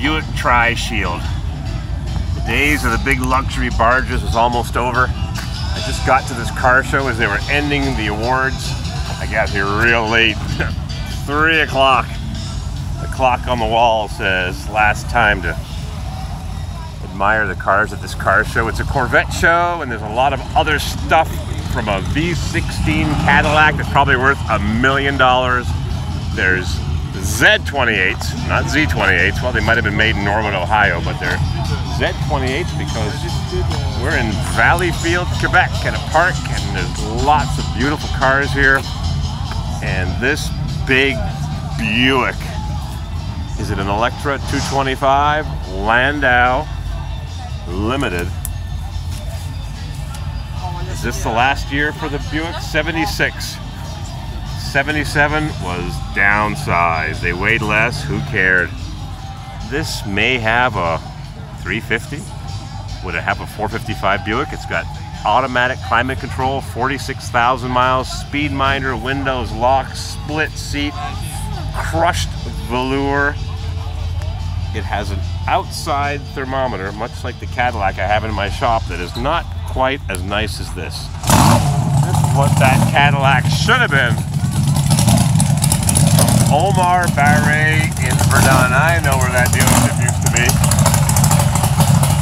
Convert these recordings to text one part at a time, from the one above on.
Buick Tri-Shield. The days of the big luxury barges was almost over. I just got to this car show as they were ending the awards. I got here real late, 3 o'clock. The clock on the wall says last time to admire the cars at this car show. It's a Corvette show, and there's a lot of other stuff from a V16 Cadillac that's probably worth $1 million. There's Z28s, not Z28s. Well, they might have been made in Norwood, Ohio, but they're Z28s because we're in Valleyfield, Quebec at a park, and there's lots of beautiful cars here. And this big Buick, is it an Electra 225 Landau Limited? Is this the last year for the Buick? 76. 77 was downsized. They weighed less, who cared? This may have a 350. Would it have a 455 Buick? It's got automatic climate control, 46,000 miles, speed minder, windows, locks, split seat, crushed velour. It has an outside thermometer, much like the Cadillac I have in my shop, that is not quite as nice as this. This is what that Cadillac should have been. From Omar Barre in Verdun. I know where that dealership used to be.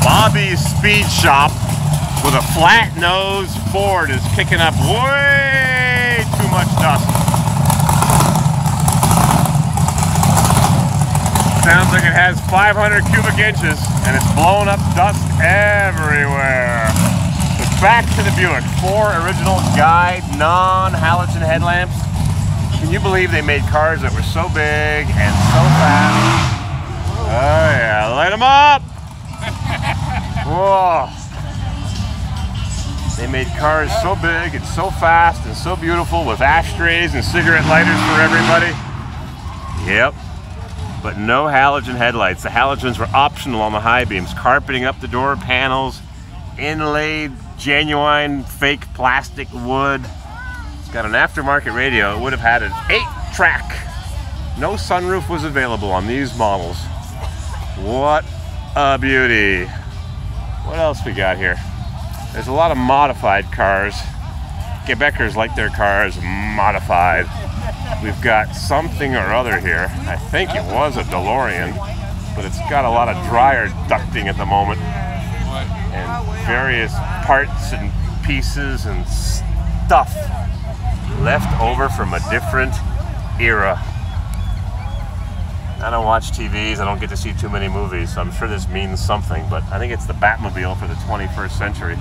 Bobby's Speed Shop with a flat nose Ford is kicking up way too much dust. Sounds like it has 500 cubic inches and it's blowing up dust everywhere. But back to the Buick. 4 original guide non-halogen headlamps. Can you believe they made cars that were so big and so fast? Oh yeah, light them up! Whoa. They made cars so big and so fast and so beautiful with ashtrays and cigarette lighters for everybody. Yep. But no halogen headlights. The halogens were optional on the high beams. Carpeting up the door panels, inlaid genuine fake plastic wood. It's got an aftermarket radio. It would have had an 8-track. No sunroof was available on these models. What a beauty. What else we got here? There's a lot of modified cars. Quebecers like their cars modified. We've got something or other here. I think it was a DeLorean, but it's got a lot of dryer ducting at the moment. And various parts and pieces and stuff left over from a different era. I don't watch TVs, I don't get to see too many movies, so I'm sure this means something, but I think it's the Batmobile for the 21st century.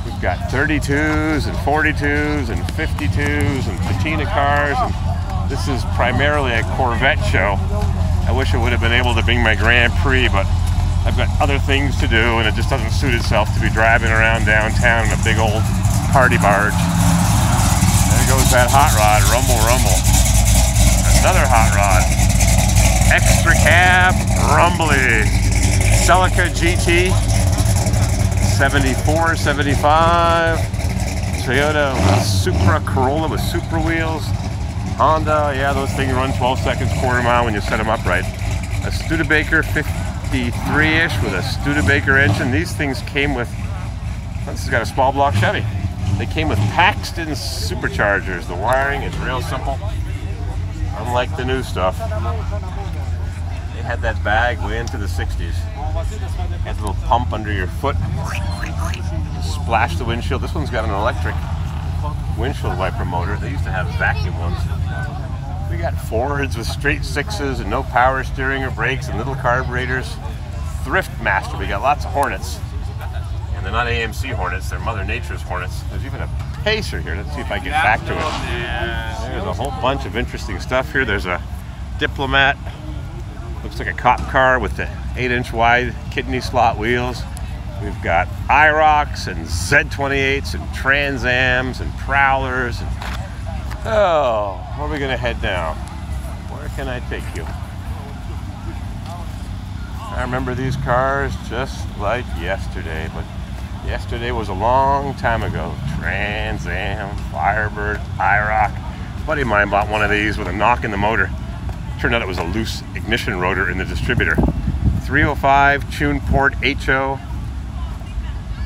We've got 32s and 42s and 52s and patina cars, and this is primarily a Corvette show. I wish I would have been able to bring my Grand Prix, but I've got other things to do, and it just doesn't suit itself to be driving around downtown in a big old party barge. There goes that hot rod, rumble, rumble. Another hot rod. Extra cab, rumbly. Celica GT. 74, 75. Toyota Supra Corolla with Supra wheels. Honda, yeah, those things run 12 seconds, quarter mile when you set them up right. A Studebaker 53-ish with a Studebaker engine. These things came with, this has got a small block Chevy. They came with Paxton superchargers. The wiring is real simple. Unlike the new stuff. They had that bag way into the 60s. Had a little pump under your foot. Splash the windshield. This one's got an electric windshield wiper motor. They used to have vacuum ones. We got Fords with straight 6s and no power steering or brakes and little carburetors. Thrift Master. We got lots of Hornets. And they're not AMC Hornets, they're Mother Nature's Hornets. There's even a Pacer here. Let's see if I get back to it. There's a whole bunch of interesting stuff here. There's a Diplomat. Looks like a cop car with the 8-inch wide kidney slot wheels. We've got IROCs and Z28s and Trans Ams and Prowlers. And, oh, where are we going to head now? Where can I take you? I remember these cars just like yesterday, but yesterday was a long time ago. Trans Am, Firebird, IROC. A buddy of mine bought one of these with a knock in the motor. Turned out it was a loose ignition rotor in the distributor. 305 tune port HO.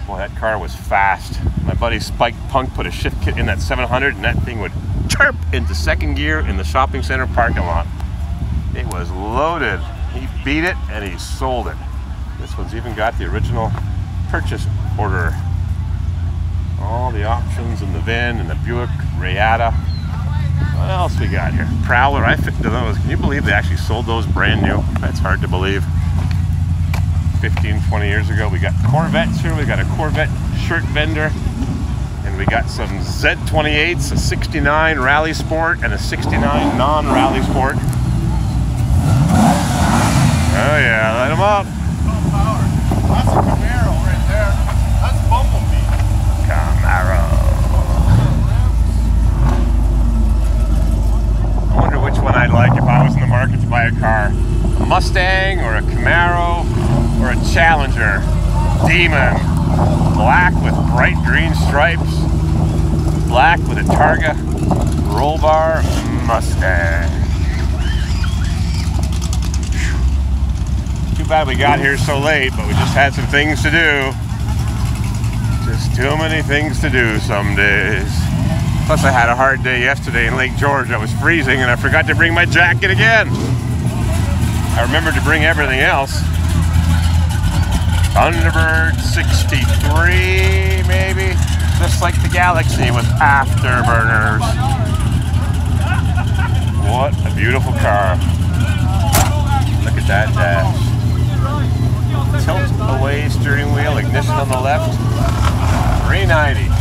Boy, that car was fast. My buddy Spike Punk put a shift kit in that 700 and that thing would chirp into second gear in the shopping center parking lot. It was loaded. He beat it and he sold it. This one's even got the original purchase order. All the options in the VIN and the Buick Rayada. What else we got here? Prowler, I fit into those. Can you believe they actually sold those brand new? That's hard to believe. 15, 20 years ago. We got Corvettes here. We got a Corvette shirt vendor. And we got some Z28s, a 69 Rally Sport and a 69 non-Rally Sport. Oh yeah, light them up. That's a Camaro right there. That's Bumblebee. Camaro. I wonder which one I'd like if I was in the market to buy a car. A Mustang or a Camaro or a Challenger. Demon. Black with bright green stripes. Black with a Targa roll bar Mustang. Too bad we got here so late, but we just had some things to do. Just too many things to do some days. Plus I had a hard day yesterday in Lake George. I was freezing and I forgot to bring my jacket again. I remembered to bring everything else. Thunderbird 63 maybe. Just like the Galaxy with afterburners. What a beautiful car. Look at that dash. Tilt away steering wheel, ignition on the left. 390.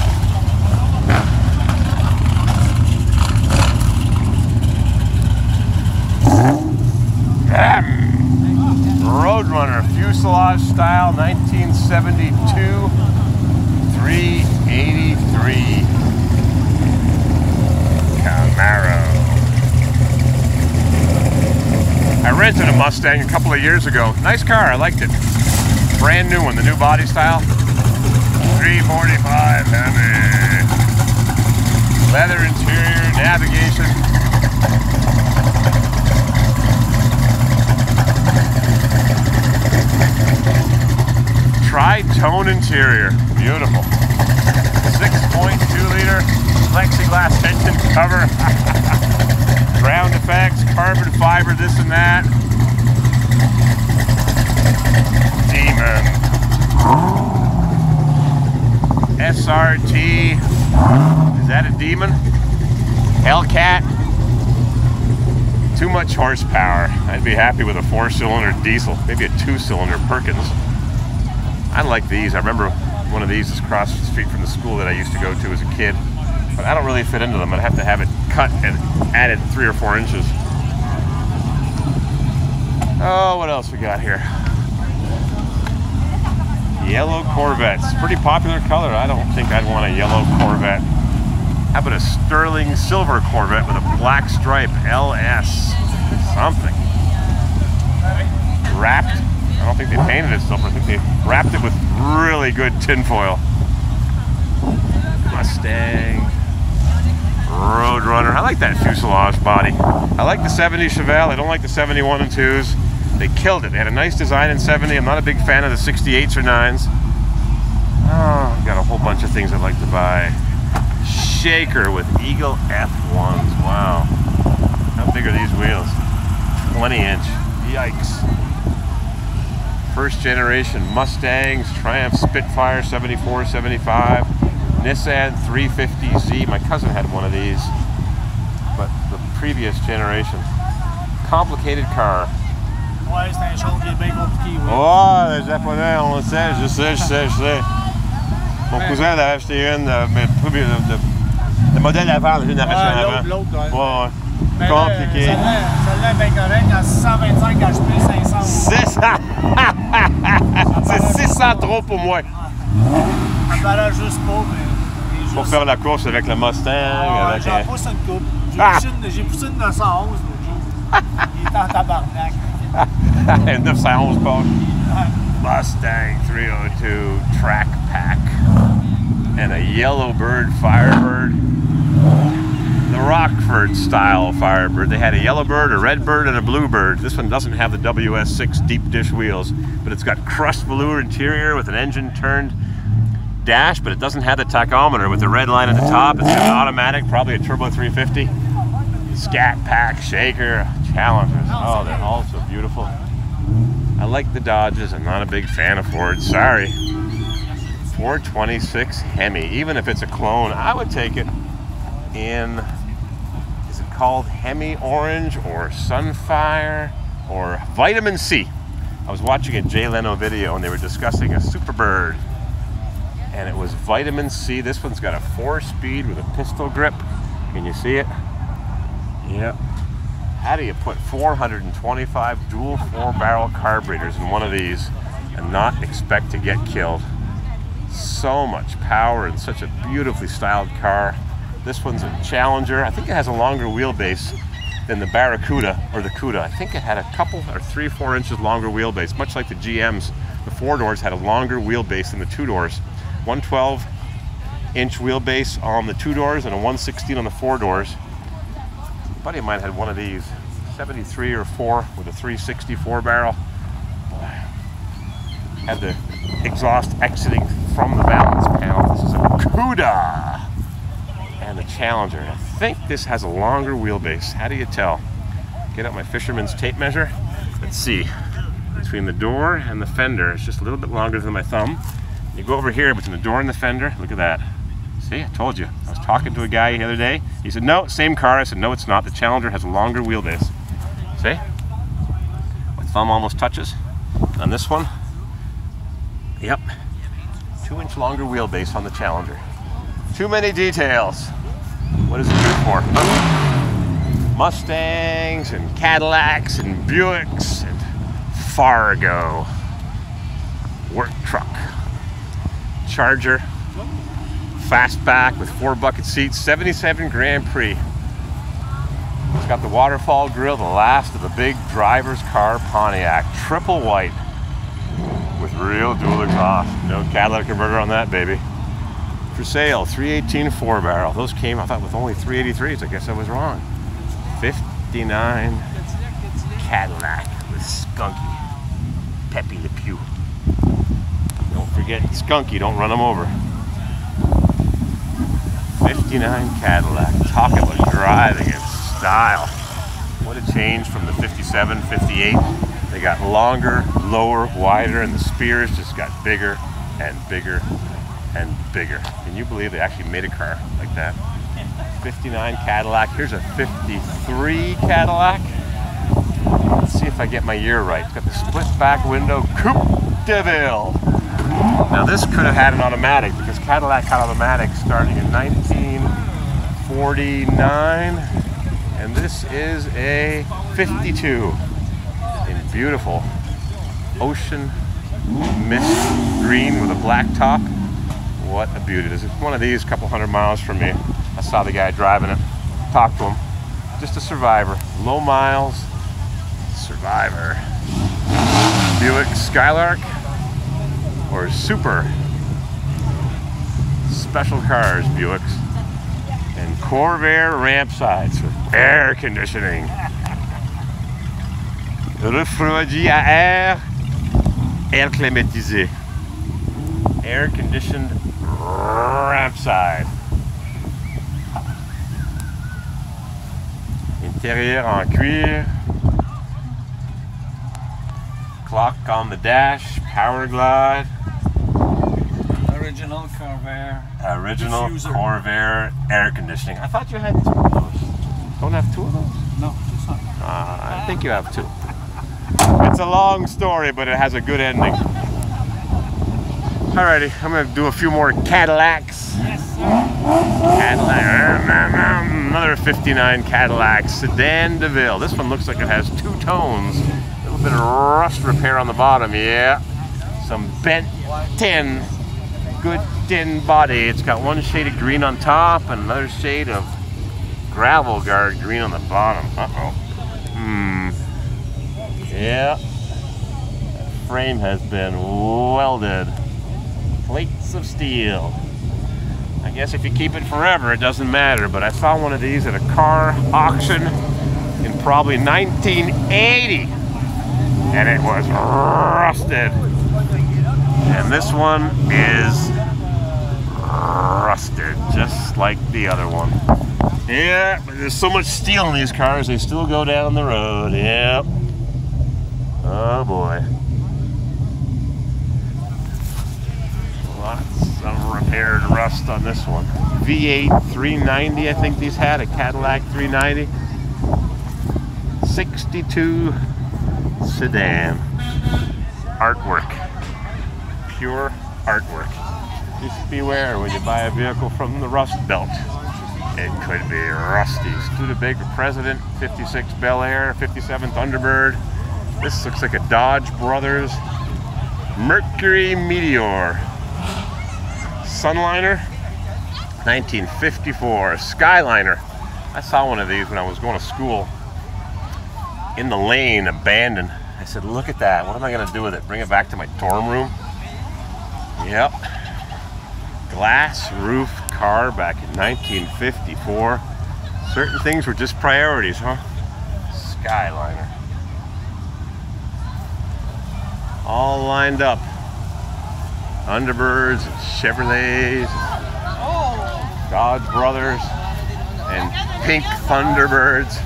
Roadrunner fuselage style 1972 383 Camaro. I rented a Mustang a couple of years ago. Nice car, I liked it. Brand new one, the new body style. 345 heavy. Leather interior, navigation. Tri-tone interior, beautiful. 6.2 liter plexiglass engine cover. Ground effects, carbon fiber, this and that. Demon. SRT. Is that a Demon? Hellcat. Too much horsepower. I'd be happy with a 4-cylinder diesel, maybe a 2-cylinder Perkins. I like these. I remember one of these is across the street from the school that I used to go to as a kid. But I don't really fit into them. I'd have to have it cut and added 3 or 4 inches. Oh, what else we got here? Yellow Corvettes. Pretty popular color. I don't think I'd want a yellow Corvette. How about a sterling silver Corvette with a black stripe? LS. Something. Wrapped. I don't think they painted it silver. I think they wrapped it with really good tinfoil. Mustang. Roadrunner. I like that fuselage body. I like the 70 Chevelle. I don't like the 71 and 2s. They killed it. They had a nice design in 70. I'm not a big fan of the 68s or 9s. Oh, I've got a whole bunch of things I'd like to buy. Shaker with Eagle F1s. Wow. How big are these wheels? 20-inch. Yikes. First generation Mustangs, Triumph Spitfire 74, 75, Nissan 350Z. My cousin had one of these, but the previous generation. Complicated car. Ouais, c'est un chose qui est bien compliqué, oui. Oh, les Japonais, on le sait, je sais. Mon cousin avait acheté une, mais le modèle avant, la génération avant. L'autre, ouais. Compliqué. Celle-là est bien correcte, à 625 HP, 500. 600! C'est 600 trop pour moi. Ça me paraît juste pas, mais... Juste... Pour faire la course avec le Mustang. Avec j'en pousse une coupe. J'ai poussé une 911 l'autre jour. Il est en tabarnak. 911 pas. Mustang 302 Track Pack. And a Yellowbird Firebird. the Rockford style Firebird. They had a yellow bird, a red bird, and a blue bird. This one doesn't have the WS6 deep dish wheels, but it's got crushed velour interior with an engine turned dash, but it doesn't have the tachometer with the red line at the top. It's got an automatic, probably a turbo 350. Scat Pack, Shaker, Challengers. Oh, they're all so beautiful. I like the Dodges. I'm not a big fan of Fords. Sorry. 426 Hemi. Even if it's a clone, I would take it in, is it called Hemi Orange or Sunfire or Vitamin C? I was watching a Jay Leno video and they were discussing a Superbird. And it was Vitamin C. This one's got a 4-speed with a pistol grip. Can you see it? Yep. How do you put 425 dual 4-barrel carburetors in one of these and not expect to get killed? So much power and such a beautifully styled car. This one's a Challenger. I think it has a longer wheelbase than the Barracuda or the Cuda. I think it had a couple or 3-4 inches longer wheelbase, much like the GMs. The 4 doors had a longer wheelbase than the 2 doors. 112-inch wheelbase on the 2 doors and a 116 on the 4 doors. A buddy of mine had one of these, 73 or 4 with a 360 4-barrel. Had the exhaust exiting from the balance panel. This is a Cuda and the Challenger. I think this has a longer wheelbase. How do you tell? Get out my fisherman's tape measure. Let's see. Between the door and the fender, it's just a little bit longer than my thumb. You go over here between the door and the fender. Look at that. See, I told you. I was talking to a guy the other day. He said, no, same car. I said, no, it's not. The Challenger has a longer wheelbase. See? My thumb almost touches. On this one, yep, 2-inch longer wheelbase on the Challenger. Too many details. What is it good for? Mustangs and Cadillacs and Buicks and Fargo. Work truck. Charger. Fastback with 4 bucket seats. 77 Grand Prix. It's got the waterfall grill, the last of the big driver's car Pontiac. Triple white. With real dual exhaust. No catalytic converter on that baby. For sale, 318 4-barrel. Those came, I thought, with only 383s. I guess I was wrong. 59 Cadillac with Skunky. Pepe Le Pew. Don't forget Skunky, don't run him over. 59 Cadillac. Talk about driving in style. What a change from the 57, 58. They got longer, lower, wider, and the spears just got bigger and bigger and bigger. Can you believe they actually made a car like that? 59 Cadillac. Here's a 53 Cadillac. Let's see if I get my year right. It's got the split back window, Coupe de Ville. Now this could have had an automatic because Cadillac had automatic starting in 1949. And this is a 52 in beautiful ocean mist green with a black top. What a beauty. There's one of these a couple 100 miles from me. I saw the guy driving it, talked to him. Just a survivor. Low miles, survivor. Buick Skylark or Super. Special cars, Buicks. And Corvair ramp sides with air conditioning. Refroidi à air, air climatisé. Air conditioned ramp side. Intérieur en cuir. Clock on the dash, power glide. Original Corvair. Original diffuser. Corvair air conditioning. I thought you had 2 of those. Don't have 2 of those? No, it's not. I think you have 2. It's a long story, but it has a good ending. Alrighty, I'm gonna do a few more Cadillacs. Yes, sir. Cadillac, another 59 Cadillac Sedan DeVille. This one looks like it has 2 tones. A little bit of rust repair on the bottom, yeah. Some bent tin, good tin body. It's got one shade of green on top and another shade of gravel guard green on the bottom. Uh-oh. Yeah. That frame has been welded. Plates of steel. I guess if you keep it forever, it doesn't matter. But I saw one of these at a car auction in probably 1980, and it was rusted. And this one is rusted, just like the other one. Yeah, but there's so much steel in these cars, they still go down the road. Yep. Oh boy. Lots of repaired rust on this one. V8 390, I think these had, a Cadillac 390. 62 sedan. Artwork. Pure artwork. Just beware when you buy a vehicle from the Rust Belt. It could be rusty. Studebaker President, 56 Bel Air, 57 Thunderbird. This looks like a Dodge Brothers Mercury Meteor. Sunliner, 1954. Skyliner. I saw one of these when I was going to school. In the lane, abandoned. I said, look at that. What am I going to do with it? Bring it back to my dorm room? Yep. Glass roof car back in 1954. Certain things were just priorities, huh? Skyliner. All lined up. Thunderbirds, Chevrolets, Dodge Brothers, and pink Thunderbirds.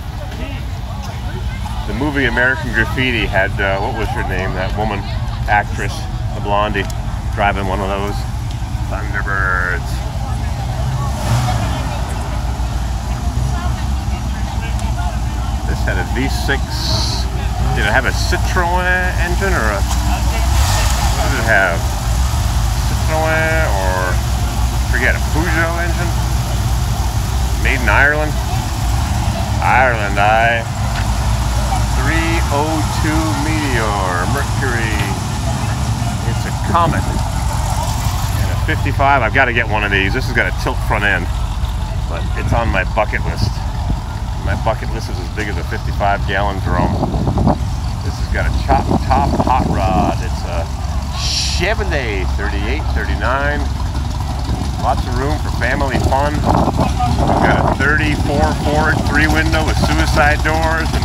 The movie American Graffiti had, what was her name? That woman, actress, the blondie, driving one of those Thunderbirds. This had a V6. Did it have a Citroën engine or a... What did it have? Citroën or... forget, a Peugeot engine? Made in Ireland? Ireland, 302 Meteor, Mercury. It's a Comet. 55, I've got to get one of these. This has got a tilt front end, but it's on my bucket list. My bucket list is as big as a 55-gallon drum. This has got a chop top hot rod. It's a Chevrolet 38, 39. Lots of room for family fun. We've got a 34 Ford 3-window with suicide doors. And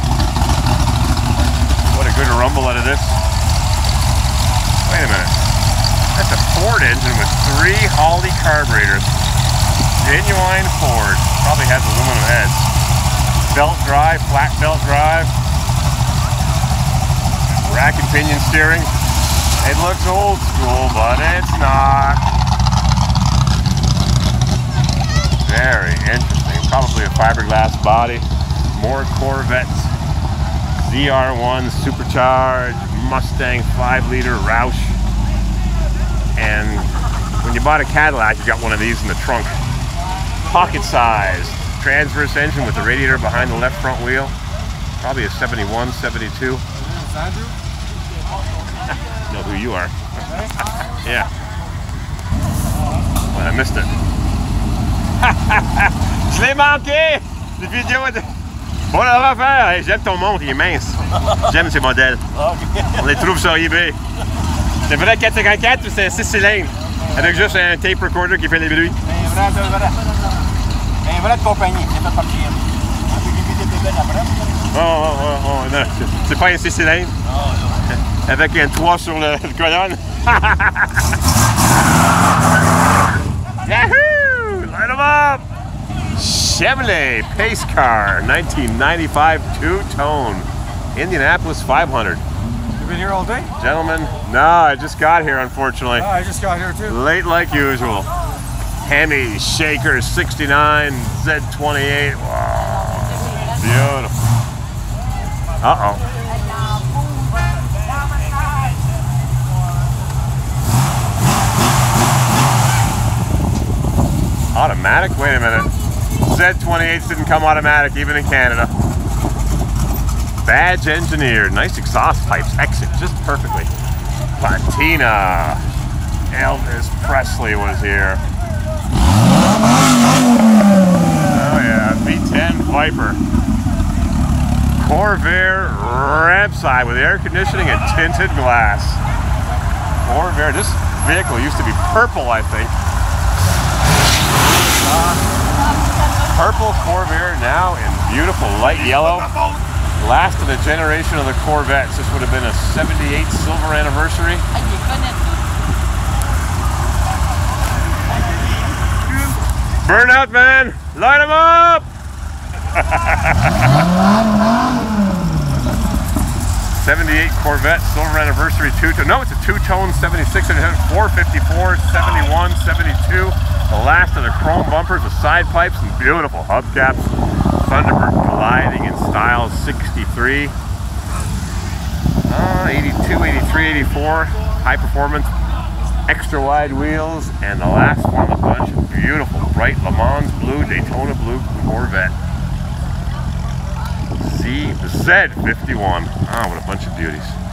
what a good rumble out of this. Wait a minute. That's a Ford engine with 3 Hawley carburetors. Genuine Ford. Probably has aluminum heads. Belt drive, flat belt drive. Rack and pinion steering. It looks old school, but it's not. Very interesting. Probably a fiberglass body. More Corvettes. ZR1 supercharged. Mustang 5-liter Roush. And when you bought a Cadillac, you got one of these in the trunk. Pocket size. Transverse engine with the radiator behind the left front wheel. Probably a 71, 72. Know who you are. Yeah. Well, I missed it. Je l'ai manqué! Les vidéos de... Bon, on va faire. J'aime ton montre, il est mince. J'aime ces modèles. On les trouve sur eBay. C'est vrai 454 ou c'est 6 cylindres? Avec juste un tape recorder qui fait les bruits? Un vrai de compagnie, c'est fait par GM. Oh, non, c'est pas un 6 cylindres? Oh, avec un 3 sur le colonne? Yahoo! Light them up! Chevrolet Pace Car, 1995 two-tone. Indianapolis 500. You been here all day? Gentlemen, no, I just got here, unfortunately. Oh, I just got here too. Late like usual. Hemi Shaker 69 Z28. Wow, beautiful. Uh-oh. Automatic? Wait a minute. Z28s didn't come automatic, even in Canada. Badge engineered. Nice exhaust pipes. Exit just perfectly. Patina. Elvis Presley was here. Oh yeah, V10 Viper. Corvair ramp side with air conditioning and tinted glass. Corvair. This vehicle used to be purple, I think. Purple Corvair now in beautiful light yellow. Last of the generation of the Corvettes. This would have been a 78 silver anniversary. Burnout man, light them up! 78 Corvette, silver anniversary two-tone. No, it's a two-tone 76 and 454, 71, 72. The last of the chrome bumpers with side pipes and beautiful hubcaps. Thunderbird gliding in style 63. 82, 83, 84. High performance, extra wide wheels. And the last one of the bunch, beautiful bright Le Mans blue, Daytona blue Corvette. Z51. Oh, what a bunch of beauties.